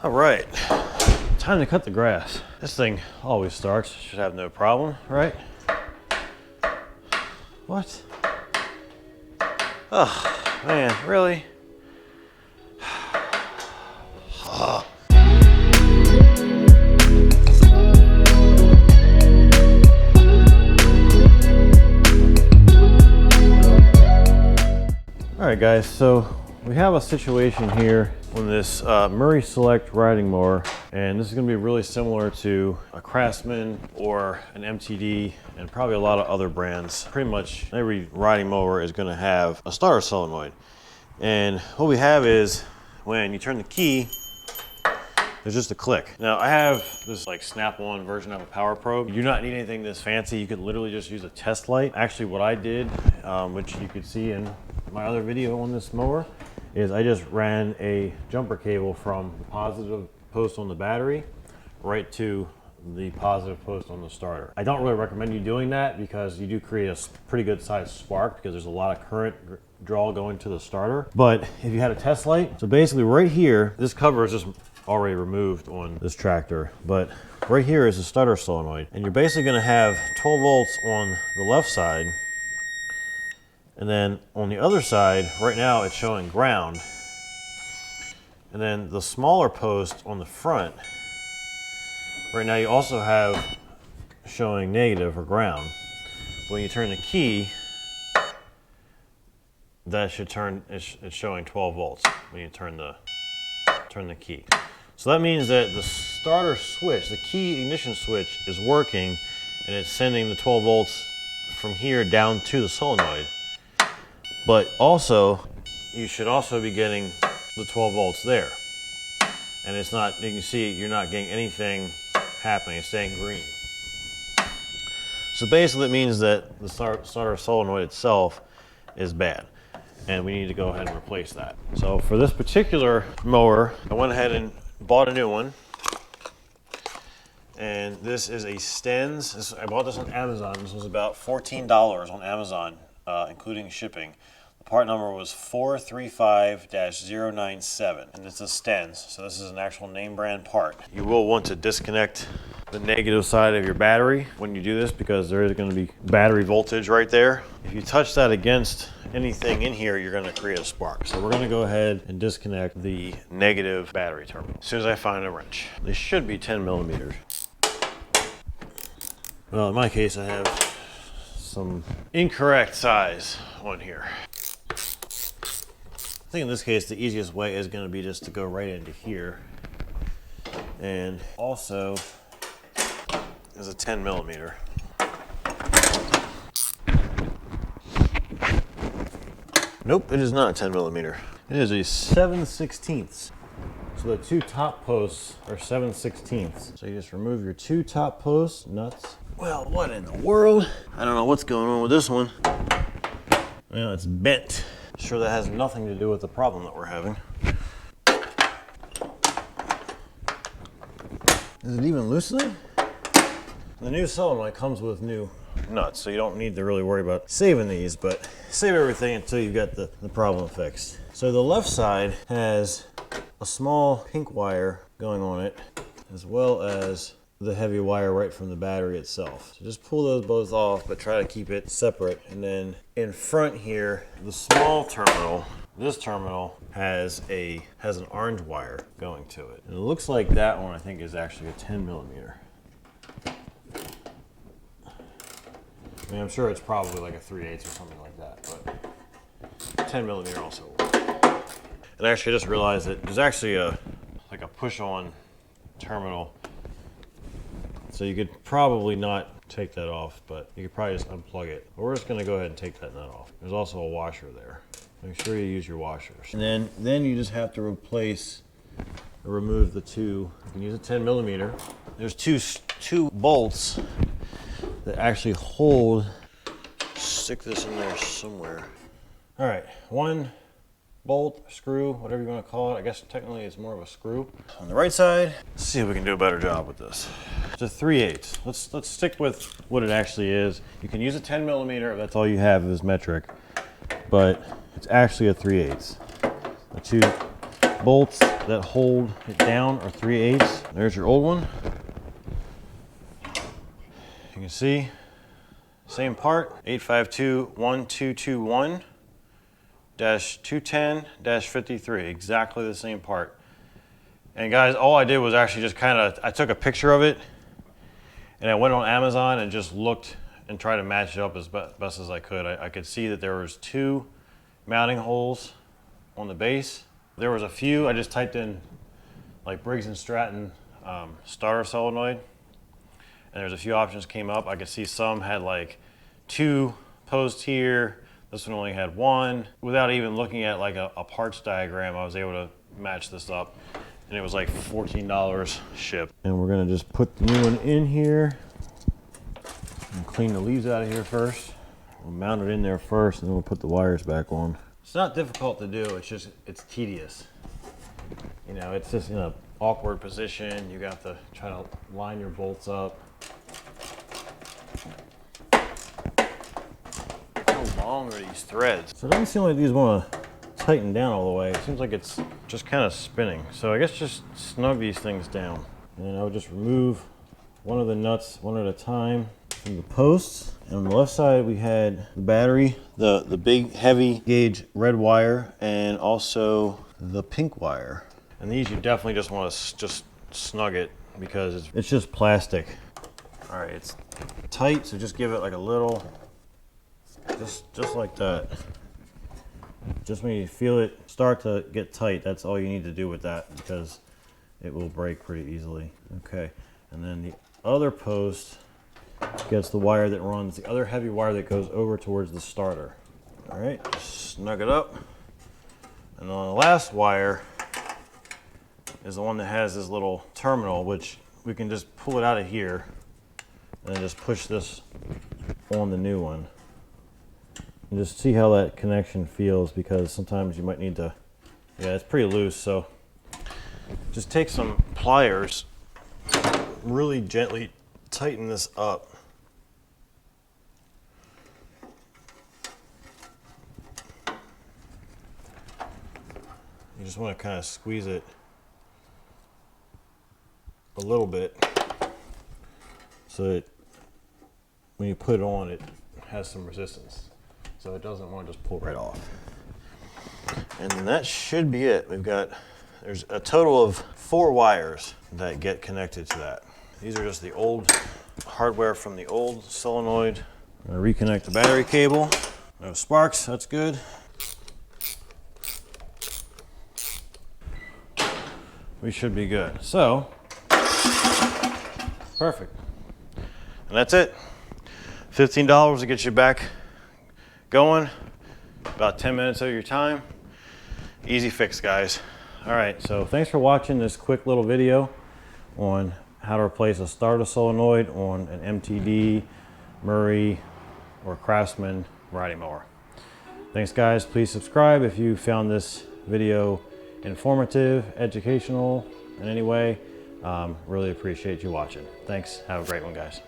All right, time to cut the grass. This thing always starts, should have no problem, right? What? Oh, man, really? All right, guys, so we have a situation here on this Murray Select riding mower, and this is going to be really similar to a Craftsman or an MTD and probably a lot of other brands. Pretty much every riding mower is going to have a starter solenoid, and what we have is when you turn the key, there's just a click. Now I have this like snap-on version of a power probe. You do not need anything this fancy. You could literally just use a test light. Actually, what I did, which you could see in my other video on this mower, is I just ran a jumper cable from the positive post on the battery right to the positive post on the starter. I don't really recommend you doing that because you do create a pretty good sized spark because there's a lot of current draw going to the starter. But if you had a test light, so basically right here, this cover is just already removed on this tractor, but right here is the starter solenoid, and you're basically going to have 12 volts on the left side. And then on the other side, right now it's showing ground. And then the smaller post on the front, right now you also have showing negative or ground. When you turn the key, that should turn, it's showing 12 volts when you turn the key. So that means that the starter switch, the key ignition switch is working, and it's sending the 12 volts from here down to the solenoid. But also, you should also be getting the 12 volts there. And it's not, you can see you're not getting anything happening, it's staying green. So basically it means that the starter solenoid itself is bad, and we need to go ahead and replace that. So for this particular mower, I went ahead and bought a new one. And this is a Stens. I bought this on Amazon. This was about $14 on Amazon, including shipping. The part number was 435-097, and it's a Stens, so this is an actual name brand part. You will want to disconnect the negative side of your battery when you do this because there is going to be battery voltage right there. If you touch that against anything in here, you're going to create a spark. So we're going to go ahead and disconnect the negative battery terminal as soon as I find a wrench. They should be 10 millimeters. Well, in my case, I have some incorrect size on here. I think in this case, the easiest way is going to be just to go right into here. And also, is a 10 millimeter. Nope, it is not a 10 millimeter. It is a 7/16. So the two top posts are 7/16. So you just remove your two top posts, nuts. Well, what in the world? I don't know what's going on with this one. Well, it's bent. Sure, that has nothing to do with the problem that we're having. Is it even loosening? The new solenoid comes with new nuts, so you don't need to really worry about saving these, but save everything until you get the problem fixed. So the left side has a small pink wire going on it, as well as the heavy wire right from the battery itself. So just pull those both off, but try to keep it separate. And then in front here, the small terminal, this terminal has an orange wire going to it. And it looks like that one I think is actually a 10 millimeter. I mean, I'm sure it's probably like a 3/8 or something like that, but 10 millimeter also works. And actually I just realized that there's actually like a push-on terminal. So you could probably not take that off, but you could probably just unplug it. But we're just gonna go ahead and take that nut off. There's also a washer there. Make sure you use your washers. And then you just have to replace or remove the two. You can use a 10 millimeter. There's two bolts that actually hold. Stick this in there somewhere. All right, one bolt, screw, whatever you want to call it. I guess technically it's more of a screw. On the right side, let's see if we can do a better job with this. It's a 3/8. Let's stick with what it actually is. You can use a 10 millimeter if that's all you have is metric, but it's actually a 3/8. The bolts that hold it down are 3/8. There's your old one. You can see, same part, 852-1221-210-53, exactly the same part. And guys, all I did was actually just I took a picture of it and I went on Amazon and just looked and tried to match it up as best as I could. I could see that there was 2 mounting holes on the base. There was a few, I just typed in like Briggs & Stratton starter solenoid, and there's a few options came up. I could see some had like 2 posts here. This one only had 1. Without even looking at like a parts diagram, I was able to match this up, and it was like $14 shipped. And we're gonna just put the new one in here and clean the leaves out of here first. We'll mount it in there first, and then we'll put the wires back on. It's not difficult to do, it's tedious. You know, it's just in an awkward position. You got to try to line your bolts up. How long are these threads? So it doesn't seem like these want to tighten down all the way. It seems like it's just kind of spinning. So I guess just snug these things down. And I would just remove one of the nuts one at a time from the posts. And on the left side, we had the battery, the big heavy gauge red wire, and also the pink wire. And these you definitely just want to just snug it because it's just plastic. All right, it's tight, so just give it like a little, just like that. Just when you feel it start to get tight, that's all you need to do with that because it will break pretty easily. Okay, and then the other post gets the wire that runs, the other heavy wire that goes over towards the starter. All right, just snug it up. And then the last wire is the one that has this little terminal, which we can just pull it out of here and then just push this on the new one. And just see how that connection feels, because sometimes you might need to, yeah, it's pretty loose, so just take some pliers, really gently tighten this up. You just want to kind of squeeze it a little bit so that when you put it on, it has some resistance, so it doesn't want to just pull right off. And that should be it. There's a total of 4 wires that get connected to that. These are just the old hardware from the old solenoid. I'm gonna reconnect the battery cable. No sparks, that's good. We should be good. So, perfect. And that's it. $15 to get you back going. About 10 minutes of your time. Easy fix, guys. All right, so thanks for watching this quick little video on how to replace a starter solenoid on an MTD, Murray, or Craftsman riding mower. Thanks, guys. Please subscribe if you found this video informative, educational in any way. Really appreciate you watching. Thanks. Have a great one, guys.